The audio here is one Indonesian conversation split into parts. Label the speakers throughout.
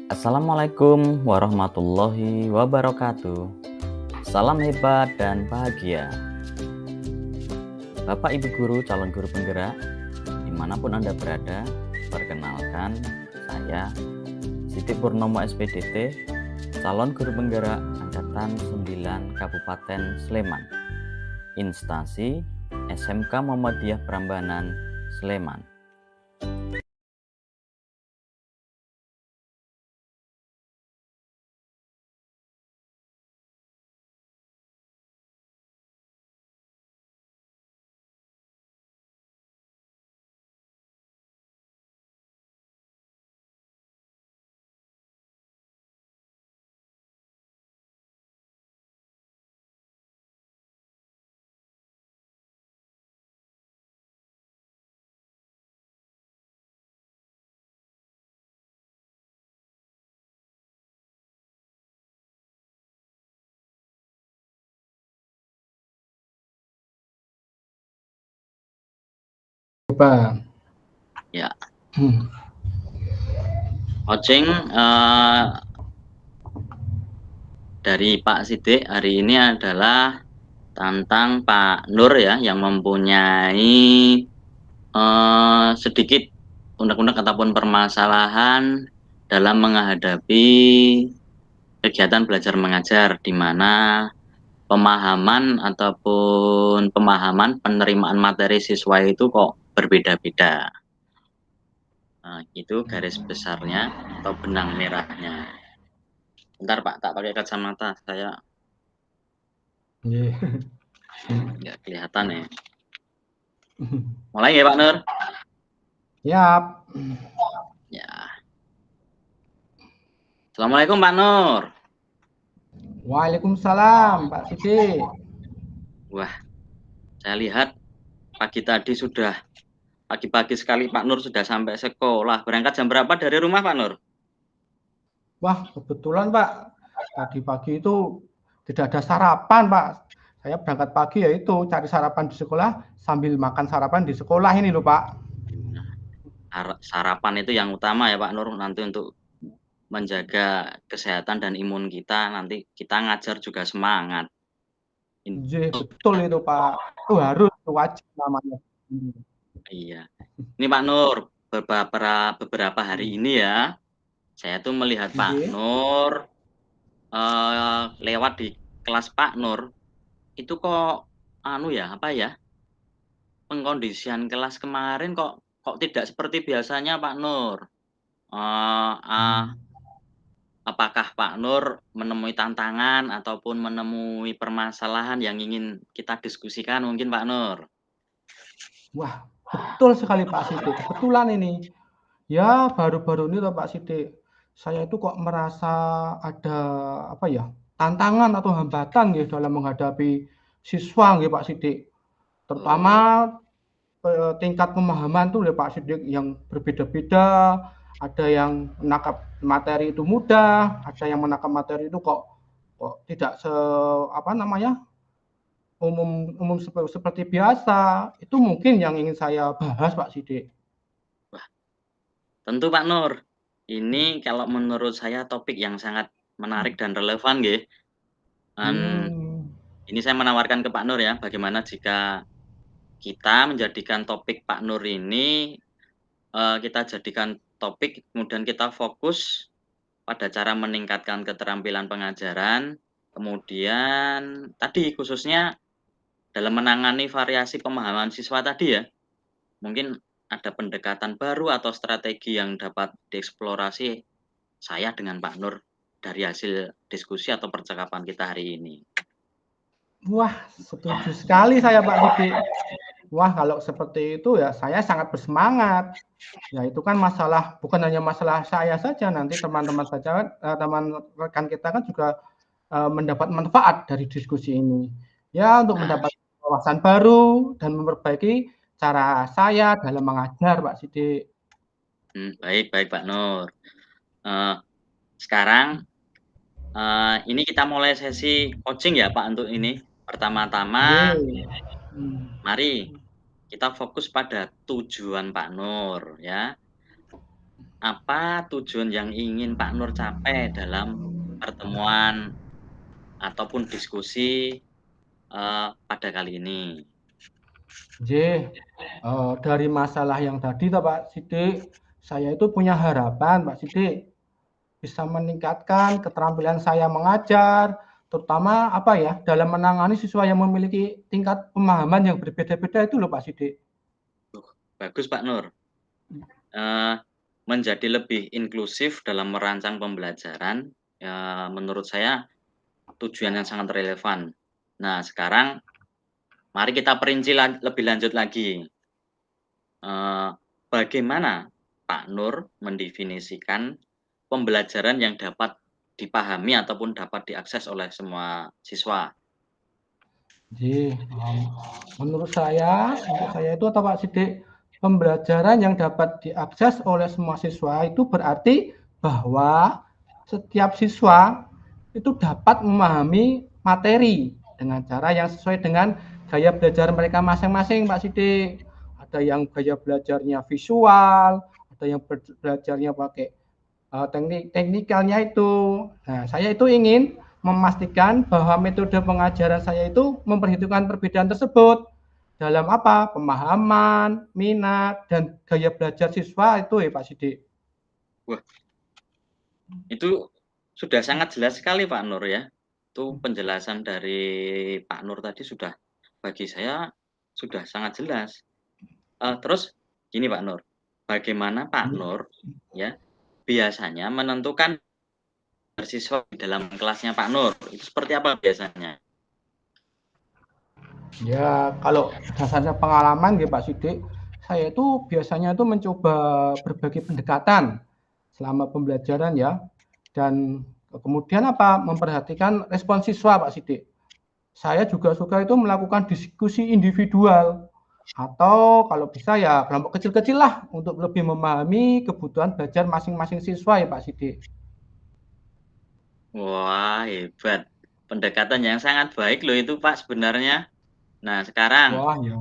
Speaker 1: Assalamualaikum warahmatullahi wabarakatuh. Salam hebat dan bahagia. Bapak Ibu Guru, calon guru penggerak, dimanapun Anda berada, perkenalkan saya Siti Purnomo SPDT, calon guru penggerak Angkatan 9 Kabupaten Sleman, instansi SMK Muhammadiyah Prambanan, Sleman.
Speaker 2: Pak.
Speaker 1: Ya,
Speaker 2: Hmm.
Speaker 1: Oceng dari Pak Sidik hari ini adalah tentang Pak Nur ya, yang mempunyai sedikit unek-unek ataupun permasalahan dalam menghadapi kegiatan belajar mengajar, di mana pemahaman ataupun pemahaman penerimaan materi siswa itu kok berbeda-beda. Nah, itu garis besarnya atau benang merahnya. Bentar Pak, tak pakai kacamata, saya nggak kelihatan ya. Mulai ya Pak Nur?
Speaker 2: Siap.
Speaker 1: Ya. Assalamualaikum Pak Nur.
Speaker 2: Waalaikumsalam, Pak Siti.
Speaker 1: Wah, saya lihat pagi-pagi sekali Pak Nur sudah sampai sekolah. Berangkat jam berapa dari rumah Pak Nur?
Speaker 2: Wah, kebetulan Pak, pagi-pagi itu tidak ada sarapan Pak. Saya berangkat pagi ya itu cari sarapan di sekolah sambil makan sarapan di sekolah ini loh Pak.
Speaker 1: Sarapan itu yang utama ya Pak Nur, nanti untuk menjaga kesehatan dan imun kita, nanti kita ngajar juga semangat.
Speaker 2: Iya, betul itu Pak. Itu harus, itu wajib namanya.
Speaker 1: Iya. Ini Pak Nur, beberapa hari ini ya, saya tuh melihat Pak
Speaker 2: Iya.
Speaker 1: Nur lewat di kelas Pak Nur, itu kok pengkondisian kelas kemarin kok tidak seperti biasanya Pak Nur. Apakah Pak Nur menemui tantangan ataupun menemui permasalahan yang ingin kita diskusikan mungkin Pak Nur?
Speaker 2: Wah, betul sekali Pak Siti. Kebetulan ini. Ya, baru-baru ini loh Pak Siti. Saya itu kok merasa ada apa ya, tantangan atau hambatan ya dalam menghadapi siswa nggih Pak Sidik. Terutama
Speaker 1: Oh,
Speaker 2: tingkat pemahaman tuh ya Pak Sidik yang berbeda-beda. Ada yang menangkap materi itu mudah, ada yang menangkap materi itu kok kok tidak apa namanya, umum umum seperti biasa. Itu mungkin yang ingin saya bahas Pak Sidik.
Speaker 1: wah, tentu Pak Nur. Ini kalau menurut saya topik yang sangat menarik dan relevan nggih.
Speaker 2: Hmm.
Speaker 1: Ini saya menawarkan ke Pak Nur ya, bagaimana jika kita menjadikan topik Pak Nur ini, kita jadikan topik kemudian kita fokus pada cara meningkatkan keterampilan pengajaran, kemudian tadi khususnya dalam menangani variasi pemahaman siswa tadi ya, mungkin ada pendekatan baru atau strategi yang dapat dieksplorasi saya dengan Pak Nur dari hasil diskusi atau percakapan kita hari ini.
Speaker 2: Wah, setuju sekali saya Pak Sidik. Wah, kalau seperti itu ya saya sangat bersemangat. Ya itu kan masalah bukan hanya masalah saya saja, nanti teman-teman saja, teman rekan kita kan juga mendapat manfaat dari diskusi ini. Ya untuk
Speaker 1: Nah,
Speaker 2: mendapat wawasan baru dan memperbaiki cara saya dalam mengajar, Pak Sidik.
Speaker 1: baik baik Pak Nur. Eee, Sekarang, ini kita mulai sesi coaching ya Pak untuk ini. Pertama-tama,
Speaker 2: Ye. Hmm.
Speaker 1: mari kita fokus pada tujuan Pak Nur ya. apa tujuan yang ingin Pak Nur capai dalam pertemuan ataupun diskusi pada kali ini?
Speaker 2: Dari masalah yang tadi toh Pak Sidik, saya itu punya harapan Pak Sidik bisa meningkatkan keterampilan saya mengajar, terutama apa ya, dalam menangani siswa yang memiliki tingkat pemahaman yang berbeda-beda itu loh Pak Sidik.
Speaker 1: Bagus Pak Nur. Menjadi lebih inklusif dalam merancang pembelajaran, menurut saya tujuan yang sangat relevan. Nah, sekarang mari kita perinci lebih lanjut lagi. Bagaimana Pak Nur mendefinisikan pembelajaran yang dapat dipahami ataupun dapat diakses oleh semua siswa?
Speaker 2: Jadi, menurut saya, untuk saya itu atau Pak Sidik, pembelajaran yang dapat diakses oleh semua siswa itu berarti bahwa setiap siswa itu dapat memahami materi dengan cara yang sesuai dengan gaya belajar mereka masing-masing, Pak Sidik. Ada yang gaya belajarnya visual, ada yang belajarnya pakai teknikalnya itu. Nah, saya itu ingin memastikan bahwa metode pengajaran saya itu memperhitungkan perbedaan tersebut dalam apa? Pemahaman, minat, dan gaya belajar siswa itu ya Pak Sidik.
Speaker 1: Wah, itu sudah sangat jelas sekali Pak Nur ya. Itu penjelasan dari Pak Nur tadi sudah bagi saya sudah sangat jelas. Terus gini Pak Nur, bagaimana Pak Nur ya biasanya menentukan siswa di dalam kelasnya Pak Nur? Itu seperti apa biasanya?
Speaker 2: Ya, kalau dasarnya pengalaman ya Pak Sidik, saya itu biasanya itu mencoba berbagai pendekatan selama pembelajaran ya, dan kemudian apa? Memperhatikan respon siswa Pak Sidik. Saya juga suka itu melakukan diskusi individual atau kalau bisa ya kelompok kecil-kecil lah untuk lebih memahami kebutuhan belajar masing-masing siswa ya Pak Sidik.
Speaker 1: Wah, hebat. Pendekatan yang sangat baik loh itu Pak sebenarnya. Nah, sekarang
Speaker 2: Wah ya.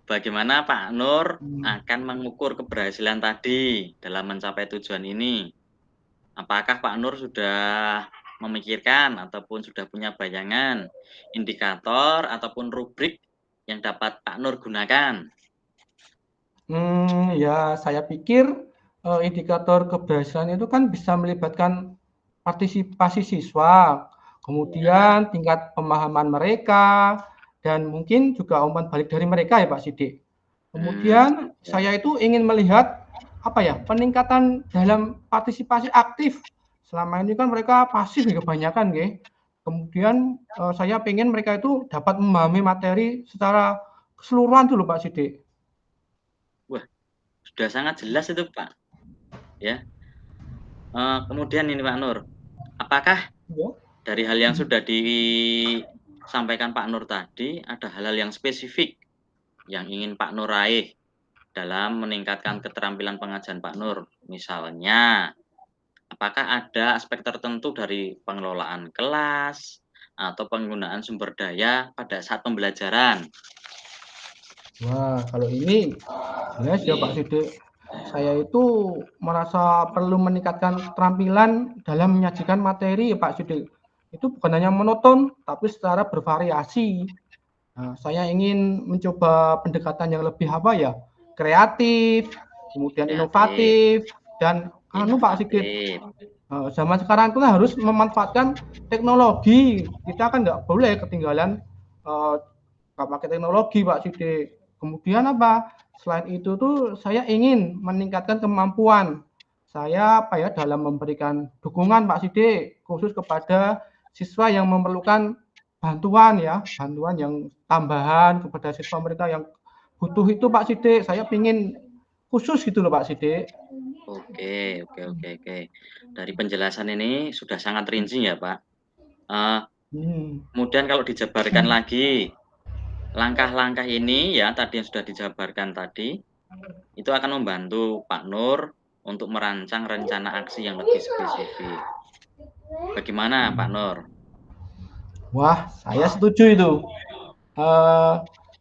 Speaker 1: bagaimana Pak Nur akan mengukur keberhasilan tadi dalam mencapai tujuan ini? Apakah Pak Nur sudah memikirkan ataupun sudah punya bayangan, indikator ataupun rubrik yang dapat Pak Nur gunakan?
Speaker 2: Ya saya pikir indikator keberhasilan itu kan bisa melibatkan partisipasi siswa, kemudian tingkat pemahaman mereka, dan mungkin juga umpan balik dari mereka ya Pak Sidik. Kemudian saya itu ingin melihat apa ya peningkatan dalam partisipasi aktif. Selama ini kan mereka pasif ya kebanyakan ya. Kemudian saya ingin mereka itu dapat memahami materi secara keseluruhan dulu Pak Sidik.
Speaker 1: Wah, sudah sangat jelas itu Pak. Ya. Kemudian ini Pak Nur, apakah
Speaker 2: Ya.
Speaker 1: dari hal yang sudah disampaikan Pak Nur tadi, ada hal-hal yang spesifik yang ingin Pak Nur raih dalam meningkatkan keterampilan pengajaran Pak Nur? Misalnya, apakah ada aspek tertentu dari pengelolaan kelas atau penggunaan sumber daya pada saat pembelajaran?
Speaker 2: Wah, kalau ini jelas ya Pak Sidik. Saya itu merasa perlu meningkatkan keterampilan dalam menyajikan materi ya Pak Sidik. Itu bukan hanya monoton, tapi secara bervariasi. Nah, saya ingin mencoba pendekatan yang lebih apa ya, kreatif, kemudian
Speaker 1: Kreatif,
Speaker 2: inovatif, dan Pak Sigit,
Speaker 1: inovatif.
Speaker 2: zaman sekarang itu harus memanfaatkan teknologi. Kita kan nggak boleh ketinggalan nggak pakai teknologi Pak Sigit. Kemudian apa? Selain itu tuh saya ingin meningkatkan kemampuan saya apa ya dalam memberikan dukungan Pak Sidik khusus kepada siswa yang memerlukan bantuan ya, bantuan yang tambahan kepada siswa mereka yang butuh itu Pak Sidik. Saya ingin khusus gitu loh Pak Sidik.
Speaker 1: Oke, oke, oke, oke. Dari penjelasan ini sudah sangat rinci ya, Pak. Kemudian kalau dijabarkan lagi, langkah-langkah ini ya tadi yang sudah dijabarkan tadi, itu akan membantu Pak Nur untuk merancang rencana aksi yang lebih spesifik. Bagaimana Pak Nur?
Speaker 2: Wah, saya setuju itu.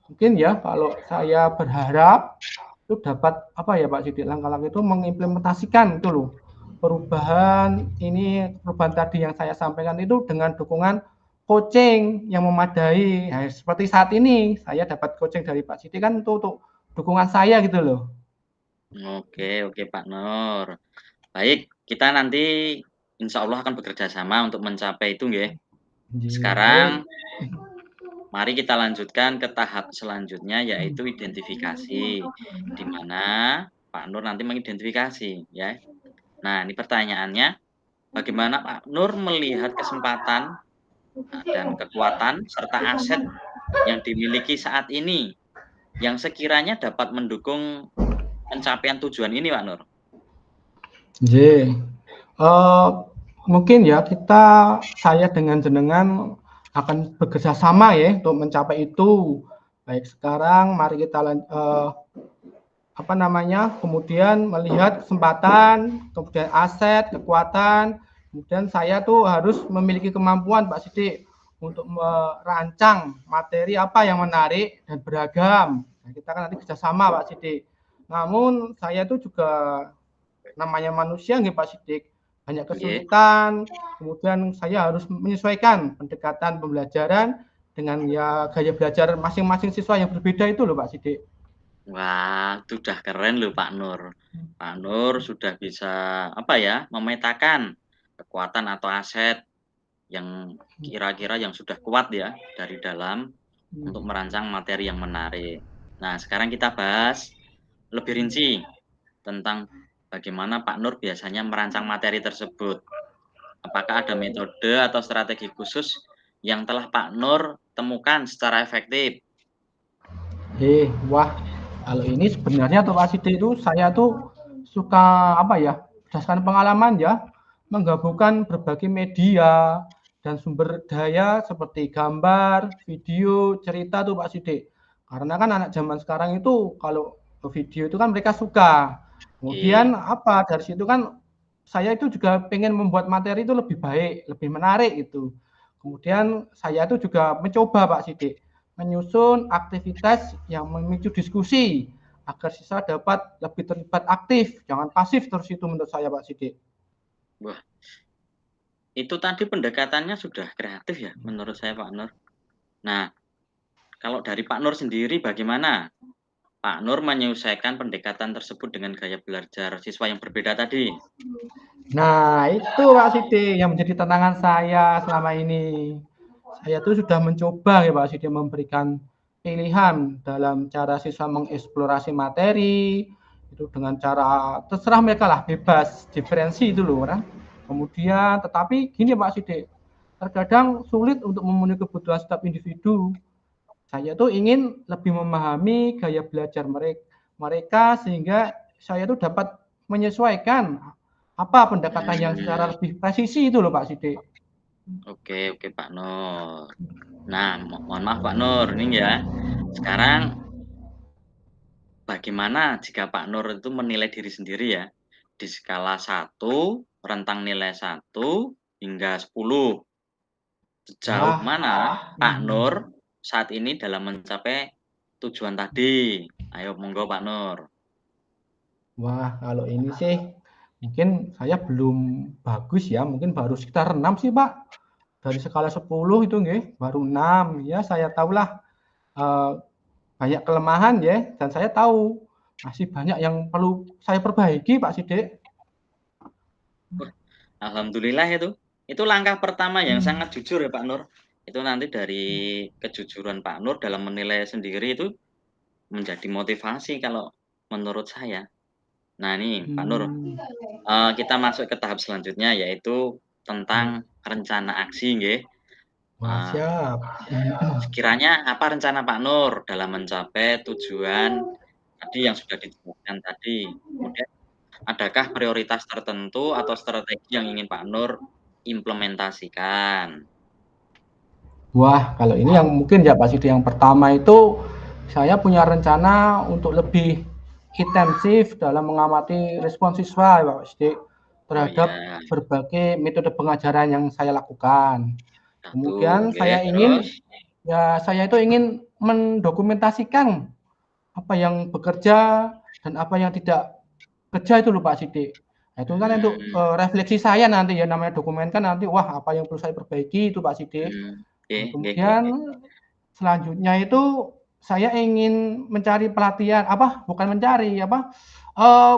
Speaker 2: Mungkin ya kalau saya berharap itu dapat apa ya Pak Sidik, langkah-langkah itu mengimplementasikan itu loh perubahan tadi yang saya sampaikan itu dengan dukungan coaching yang memadai. Nah, seperti saat ini saya dapat coaching dari Pak Sidik kan itu untuk dukungan saya gitu loh.
Speaker 1: Oke Pak Nur. Baik, kita nanti insya Allah akan bekerja sama untuk mencapai itu nggih. Sekarang mari kita lanjutkan ke tahap selanjutnya yaitu identifikasi, di mana Pak Nur nanti mengidentifikasi ya. Nah, ini pertanyaannya, bagaimana Pak Nur melihat kesempatan dan kekuatan serta aset yang dimiliki saat ini yang sekiranya dapat mendukung pencapaian tujuan ini Pak Nur?
Speaker 2: J. Mungkin ya saya dengan jenengan akan bekerja sama ya untuk mencapai itu. Baik, sekarang mari kita kemudian melihat kesempatan, kemudian aset, kekuatan, kemudian saya tuh harus memiliki kemampuan Pak Sidik untuk merancang materi apa yang menarik dan beragam. Nah, kita kan nanti kerjasama Pak Sidik. Namun saya tuh juga namanya manusia nggih Pak Sidik, banyak kesulitan, kemudian saya harus menyesuaikan pendekatan pembelajaran dengan ya gaya belajar masing-masing siswa yang berbeda itu loh Pak Sidik.
Speaker 1: Wah, sudah keren loh Pak Nur. Pak Nur sudah bisa apa ya, memetakan kekuatan atau aset yang kira-kira yang sudah kuat ya dari dalam untuk merancang materi yang menarik. Nah, sekarang kita bahas lebih rinci tentang bagaimana Pak Nur biasanya merancang materi tersebut. Apakah ada metode atau strategi khusus yang telah Pak Nur temukan secara efektif?
Speaker 2: Wah, kalau ini sebenarnya tuh Pak Sidik itu saya tuh suka apa ya, berdasarkan pengalaman ya, menggabungkan berbagai media dan sumber daya seperti gambar, video, cerita tuh Pak Sidik. Karena kan anak zaman sekarang itu kalau video itu kan mereka suka. Kemudian apa dari situ kan saya itu juga pengen membuat materi itu lebih baik, lebih menarik itu. Kemudian saya itu juga mencoba Pak Sidik menyusun aktivitas yang memicu diskusi agar siswa dapat lebih terlibat aktif, jangan pasif terus itu menurut saya Pak Sidik.
Speaker 1: Wah, itu tadi pendekatannya sudah kreatif ya menurut saya Pak Nur. Nah, kalau dari Pak Nur sendiri bagaimana? Pak Nur menyelesaikan pendekatan tersebut dengan gaya belajar siswa yang berbeda tadi.
Speaker 2: Nah, itu Pak Sidik yang menjadi tantangan saya selama ini. Saya tuh sudah mencoba ya Pak Sidik memberikan pilihan dalam cara siswa mengeksplorasi materi itu dengan cara terserah mereka lah, bebas diferensi itu loh kan. Kemudian tetapi gini Pak Sidik, terkadang sulit untuk memenuhi kebutuhan setiap individu. Saya tuh ingin lebih memahami gaya belajar mereka sehingga saya tuh dapat menyesuaikan apa pendekatan yang secara lebih presisi itu loh Pak Sidik.
Speaker 1: Oke Pak Nur. Nah, mohon maaf Pak Nur, ini ya. Sekarang bagaimana jika Pak Nur itu menilai diri sendiri ya? Di skala 1, rentang nilai 1 hingga 10. Sejauh
Speaker 2: Wah,
Speaker 1: mana Pak Nur saat ini dalam mencapai tujuan tadi? Ayo monggo Pak Nur.
Speaker 2: wah kalau ini sih mungkin saya belum bagus ya, mungkin baru sekitar 6 sih Pak. Dari skala 10 itu nggih, baru 6. Ya saya tahulah eh, banyak kelemahan ya dan saya tahu masih banyak yang perlu saya perbaiki Pak Sidik.
Speaker 1: Alhamdulillah itu. Itu langkah pertama yang sangat jujur ya Pak Nur. Itu nanti dari kejujuran Pak Nur dalam menilai sendiri itu menjadi motivasi kalau menurut saya. Nah ini Pak Nur, kita masuk ke tahap selanjutnya yaitu tentang rencana aksi nggih.
Speaker 2: Wah siap.
Speaker 1: Sekiranya apa rencana Pak Nur dalam mencapai tujuan tadi yang sudah disebutkan tadi? Kemudian adakah prioritas tertentu atau strategi yang ingin Pak Nur implementasikan?
Speaker 2: Wah kalau ini yang mungkin ya Pak Sidik yang pertama itu saya punya rencana untuk lebih intensif dalam mengamati respon siswa Pak Sidik
Speaker 1: Oh
Speaker 2: terhadap
Speaker 1: ya,
Speaker 2: berbagai metode pengajaran yang saya lakukan.
Speaker 1: satu,
Speaker 2: Kemudian
Speaker 1: oke, terus?
Speaker 2: saya itu ingin mendokumentasikan apa yang bekerja dan apa yang tidak kerja itu loh Pak Sidik. Nah, itu kan untuk,
Speaker 1: Mhm,
Speaker 2: refleksi saya nanti ya, namanya dokumen kan nanti, wah apa yang perlu saya perbaiki itu Pak Sidik.
Speaker 1: oke
Speaker 2: Nah,
Speaker 1: oke oke
Speaker 2: kemudian
Speaker 1: oke.
Speaker 2: selanjutnya itu saya ingin mencari pelatihan apa, bukan mencari, apa,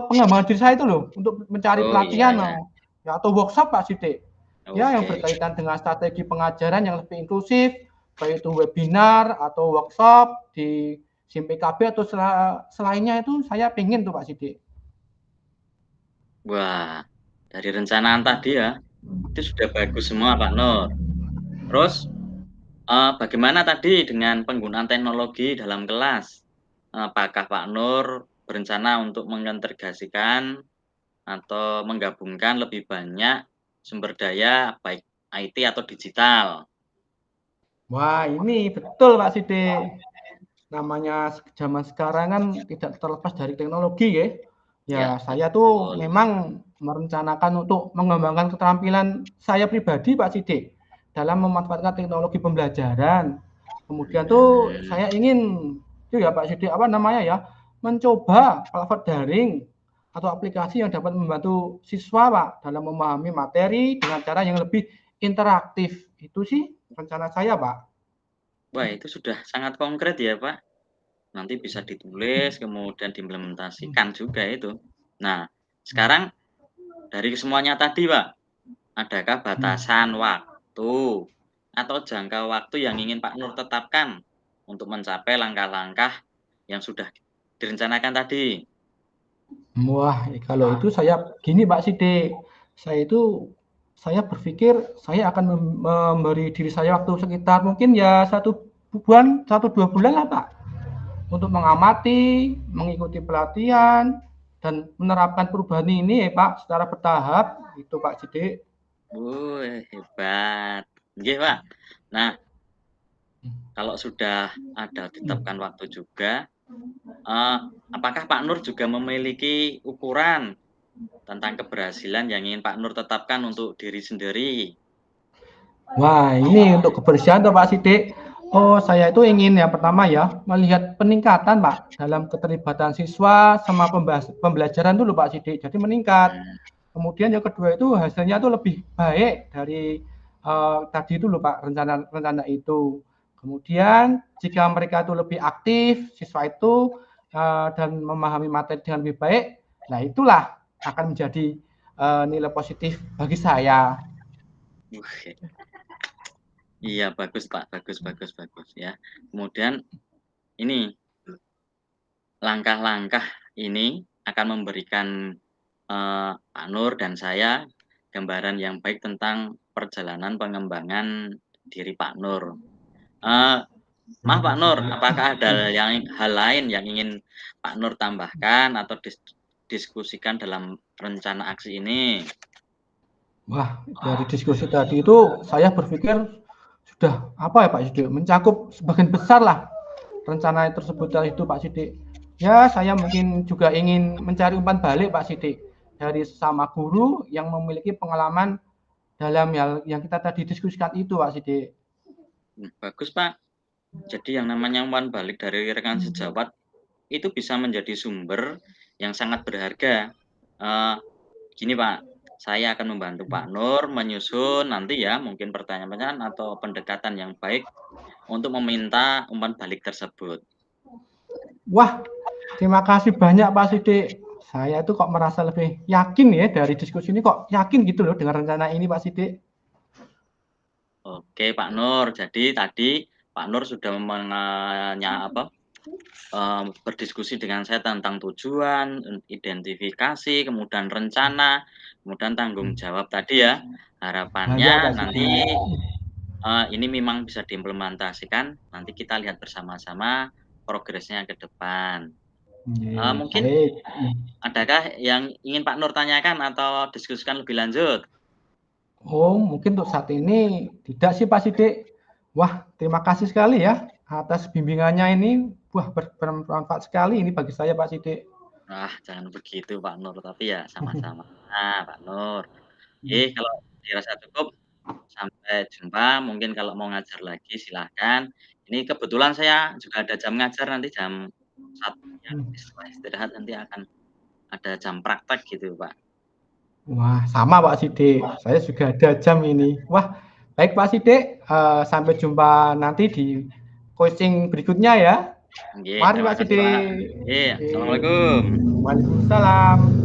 Speaker 2: pengembangan diri saya itu loh, untuk mencari
Speaker 1: Oh, iya
Speaker 2: pelatihan,
Speaker 1: iya,
Speaker 2: ya atau workshop Pak Sidik. Ya yang
Speaker 1: oke.
Speaker 2: berkaitan dengan strategi pengajaran yang lebih inklusif, baik itu webinar atau workshop di SIM PKB atau selainnya itu saya pengen tuh Pak Sidik.
Speaker 1: Wah, dari rencanaan tadi ya, itu sudah bagus semua Pak Nur. Terus, bagaimana tadi dengan penggunaan teknologi dalam kelas? Apakah Pak Nur berencana untuk mengintegrasikan atau menggabungkan lebih banyak sumber daya baik IT atau digital?
Speaker 2: Wah ini betul Pak Sidik. Namanya zaman sekarang kan tidak terlepas dari teknologi ya. Ya,
Speaker 1: Ya,
Speaker 2: saya tuh
Speaker 1: betul.
Speaker 2: memang merencanakan untuk mengembangkan keterampilan saya pribadi Pak Sidik dalam memanfaatkan teknologi pembelajaran. Kemudian tuh
Speaker 1: Mhm.
Speaker 2: saya ingin itu ya Pak Sidik apa namanya ya, mencoba platform daring atau aplikasi yang dapat membantu siswa Pak dalam memahami materi dengan cara yang lebih interaktif. Itu sih rencana saya Pak.
Speaker 1: Wah, itu sudah sangat konkret ya, Pak. Nanti bisa ditulis, kemudian diimplementasikan juga itu. Nah, sekarang dari semuanya tadi, Pak, adakah batasan waktu atau jangka waktu yang ingin Pak Nur tetapkan untuk mencapai langkah-langkah yang sudah direncanakan tadi?
Speaker 2: Wah, kalau itu saya gini Pak Sidik, saya berpikir saya akan memberi diri saya waktu sekitar mungkin ya 1 bulan, 1-2 bulan lah Pak, untuk mengamati, mengikuti pelatihan, dan menerapkan perubahan ini ya Pak secara bertahap, itu Pak Sidik.
Speaker 1: Hebat. Nggih, Pak. Nah, kalau sudah ada ditetapkan waktu juga, eee, apakah Pak Nur juga memiliki ukuran tentang keberhasilan yang ingin Pak Nur tetapkan untuk diri sendiri?
Speaker 2: Wah, ini untuk kebersihan tuh Pak Sidik. Oh, saya itu ingin yang pertama ya, melihat peningkatan Pak dalam keterlibatan siswa sama pembelajaran dulu Pak Sidik. Jadi meningkat.
Speaker 1: Mmm,
Speaker 2: Kemudian yang kedua itu hasilnya itu lebih baik dari tadi itu loh Pak, rencana-rencana itu. Kemudian jika mereka itu lebih aktif, siswa itu dan memahami materi dengan lebih baik, nah itulah akan menjadi nilai positif bagi saya.
Speaker 1: wih, iya bagus Pak, bagus bagus bagus ya. Kemudian ini, langkah-langkah ini akan memberikan, Pak Nur dan saya gambaran yang baik tentang perjalanan pengembangan diri Pak Nur. Eee, Maaf Pak Nur, apakah ada hal lain yang ingin Pak Nur tambahkan atau diskusikan dalam rencana aksi ini?
Speaker 2: Wah, dari diskusi tadi itu saya berpikir sudah apa ya Pak Sidik, mencakup sebagian besar lah rencana tersebut itu Pak Sidik. Ya, saya mungkin juga ingin mencari umpan balik Pak Sidik dari sesama guru yang memiliki pengalaman dalam hal yang kita tadi diskusikan itu Pak Sidik.
Speaker 1: Bagus Pak. Jadi yang namanya umpan balik dari rekan sejawat itu bisa menjadi sumber yang sangat berharga. Eee, Gini Pak, saya akan membantu Pak Nur menyusun nanti ya mungkin pertanyaan-pertanyaan atau pendekatan yang baik untuk meminta umpan balik tersebut.
Speaker 2: Wah, terima kasih banyak Pak Sidik. Saya itu kok merasa lebih yakin ya dari diskusi ini kok yakin gitu loh dengan rencana ini Pak Sidik.
Speaker 1: Oke Pak Nur, jadi tadi Pak Nur sudah berdiskusi dengan saya tentang tujuan, identifikasi, kemudian rencana, kemudian tanggung jawab tadi ya.
Speaker 2: Nah, ya
Speaker 1: Harapannya
Speaker 2: Pak
Speaker 1: nanti,
Speaker 2: Sidik.
Speaker 1: ini memang bisa diimplementasikan, nanti kita lihat bersama-sama progresnya ke depan.
Speaker 2: Nggih,
Speaker 1: Mungkin
Speaker 2: baik.
Speaker 1: adakah yang ingin Pak Nur tanyakan atau diskusikan lebih lanjut?
Speaker 2: Oh, mungkin untuk saat ini tidak sih Pak Sidik. Wah, terima kasih sekali ya atas bimbingannya ini. Wah, bermanfaat sekali ini bagi saya Pak Sidik.
Speaker 1: Wah, jangan begitu Pak Nur, tapi ya sama-sama Pak Nur.
Speaker 2: Hmm.
Speaker 1: Kalau dirasa cukup, sampai jumpa, mungkin kalau mau ngajar lagi silahkan. Ini kebetulan saya juga ada jam ngajar nanti jam satunya setelah istirahat nanti akan ada jam praktek gitu, Pak.
Speaker 2: Wah, sama Pak Sidik. Saya juga ada jam ini. Wah, baik Pak Sidik. Sampai jumpa nanti di coaching berikutnya ya.
Speaker 1: Nggih,
Speaker 2: Mari
Speaker 1: terima
Speaker 2: Pak
Speaker 1: kasih, Pak.
Speaker 2: Sidik.
Speaker 1: Iya, assalamualaikum.
Speaker 2: Waalaikumsalam.